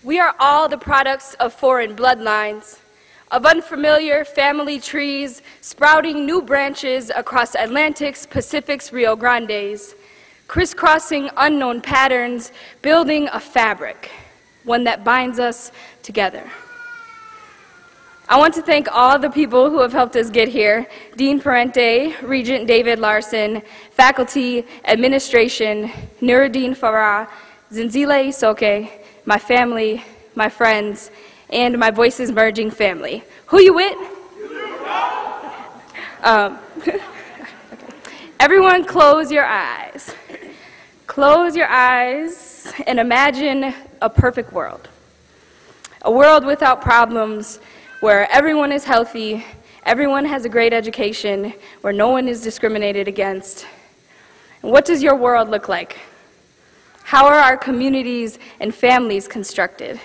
We are all the products of foreign bloodlines, of unfamiliar family trees sprouting new branches across Atlantic's, Pacific's, Rio Grandes, crisscrossing unknown patterns, building a fabric, one that binds us together. I want to thank all the people who have helped us get here: Dean Parente, Regent David Larson, faculty, administration, Nuruddin Farah, Zinzile Isoke, my family, my friends, and my Voices Merging family. Who you with? Okay. Everyone close your eyes. Close your eyes and imagine a perfect world. A world without problems, where everyone is healthy, everyone has a great education, where no one is discriminated against. And what does your world look like? How are our communities and families constructed?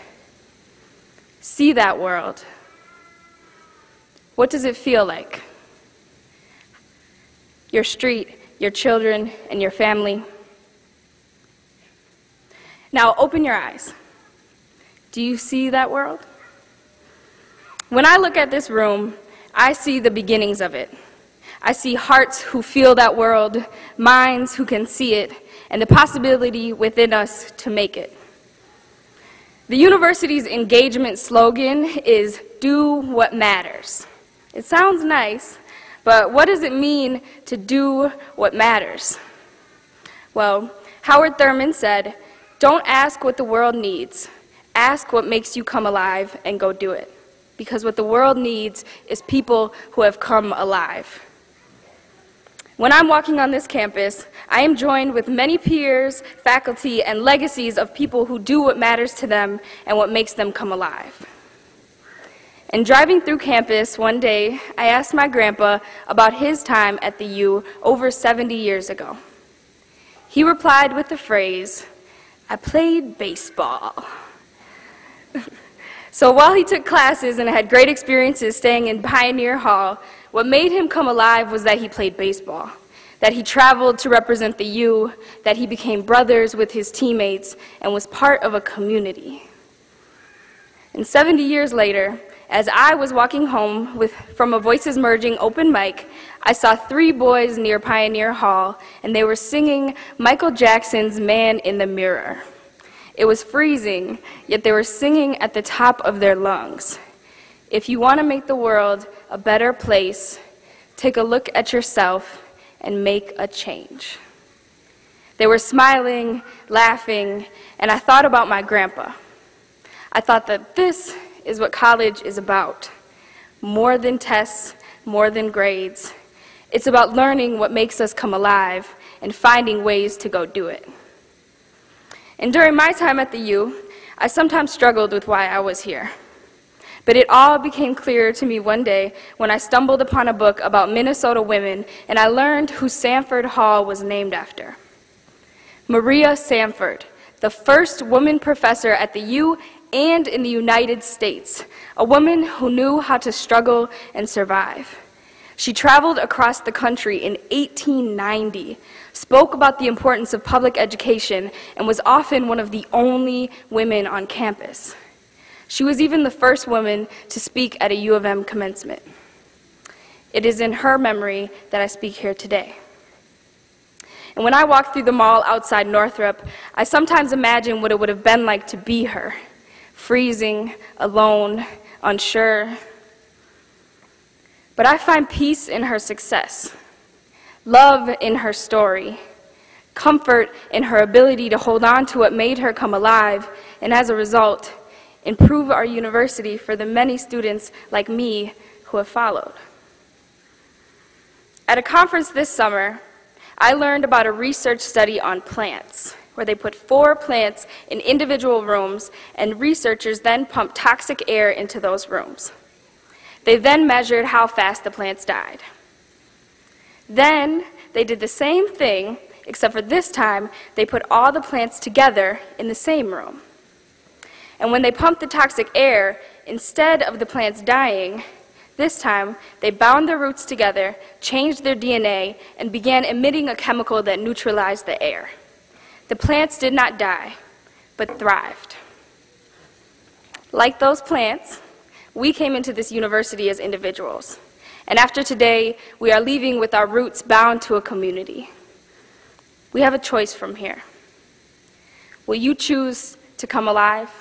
See that world. What does it feel like? Your street, your children, and your family. Now open your eyes. Do you see that world? When I look at this room, I see the beginnings of it. I see hearts who feel that world, minds who can see it, and the possibility within us to make it. The university's engagement slogan is "Do what matters." It sounds nice, but what does it mean to do what matters? Well, Howard Thurman said, "Don't ask what the world needs. Ask what makes you come alive and go do it." Because what the world needs is people who have come alive. When I'm walking on this campus, I am joined with many peers, faculty, and legacies of people who do what matters to them and what makes them come alive. And driving through campus one day, I asked my grandpa about his time at the U over 70 years ago. He replied with the phrase, "I played baseball." So while he took classes and had great experiences staying in Pioneer Hall, what made him come alive was that he played baseball, that he traveled to represent the U, that he became brothers with his teammates and was part of a community. And 70 years later, as I was walking home from a Voices Merging open mic, I saw 3 boys near Pioneer Hall, and they were singing Michael Jackson's "Man in the Mirror." It was freezing, yet they were singing at the top of their lungs. If you want to make the world a better place, take a look at yourself and make a change. They were smiling, laughing, and I thought about my grandpa. I thought that this is what college is about. More than tests, more than grades. It's about learning what makes us come alive and finding ways to go do it. And during my time at the U, I sometimes struggled with why I was here. But it all became clearer to me one day when I stumbled upon a book about Minnesota women, and I learned who Sanford Hall was named after. Maria Sanford, the first woman professor at the U and in the United States, a woman who knew how to struggle and survive. She traveled across the country in 1890, spoke about the importance of public education, and was often one of the only women on campus. She was even the first woman to speak at a U of M commencement. It is in her memory that I speak here today. And when I walk through the mall outside Northrop, I sometimes imagine what it would have been like to be her, freezing, alone, unsure. But I find peace in her success, love in her story, comfort in her ability to hold on to what made her come alive, and as a result, improve our university for the many students like me who have followed. At a conference this summer, I learned about a research study on plants, where they put 4 plants in individual rooms, and researchers then pumped toxic air into those rooms. They then measured how fast the plants died. Then they did the same thing, except for this time, they put all the plants together in the same room. And when they pumped the toxic air, instead of the plants dying, this time they bound their roots together, changed their DNA, and began emitting a chemical that neutralized the air. The plants did not die, but thrived. Like those plants, we came into this university as individuals. And after today, we are leaving with our roots bound to a community. We have a choice from here. Will you choose to come alive?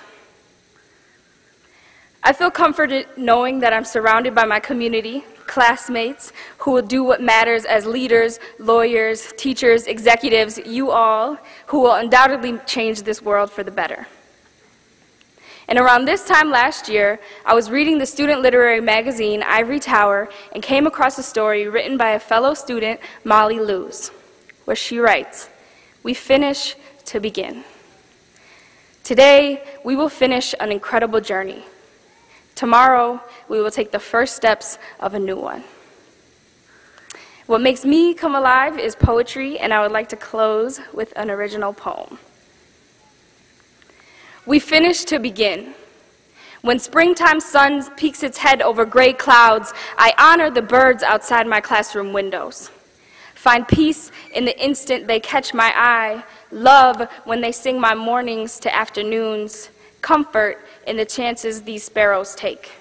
I feel comforted knowing that I'm surrounded by my community, classmates, who will do what matters as leaders, lawyers, teachers, executives, you all, who will undoubtedly change this world for the better. And around this time last year, I was reading the student literary magazine, Ivory Tower, and came across a story written by a fellow student, Molly Luz, where she writes, "We finish to begin." Today, we will finish an incredible journey. Tomorrow, we will take the first steps of a new one. What makes me come alive is poetry, and I would like to close with an original poem. We finish to begin. When springtime sun peeks its head over gray clouds, I honor the birds outside my classroom windows. Find peace in the instant they catch my eye, love when they sing my mornings to afternoons, comfort in the chances these sparrows take.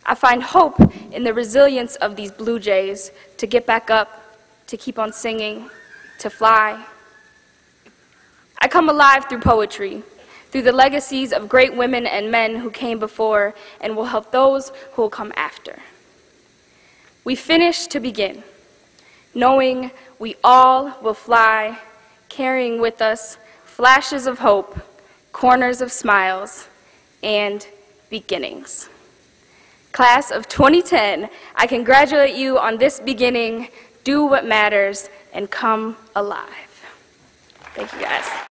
I find hope in the resilience of these blue jays to get back up, to keep on singing, to fly. I come alive through poetry, through the legacies of great women and men who came before and will help those who will come after. We finish to begin, knowing we all will fly, carrying with us flashes of hope, corners of smiles, and beginnings. Class of 2010, I congratulate you on this beginning. Do what matters and come alive. Thank you, guys.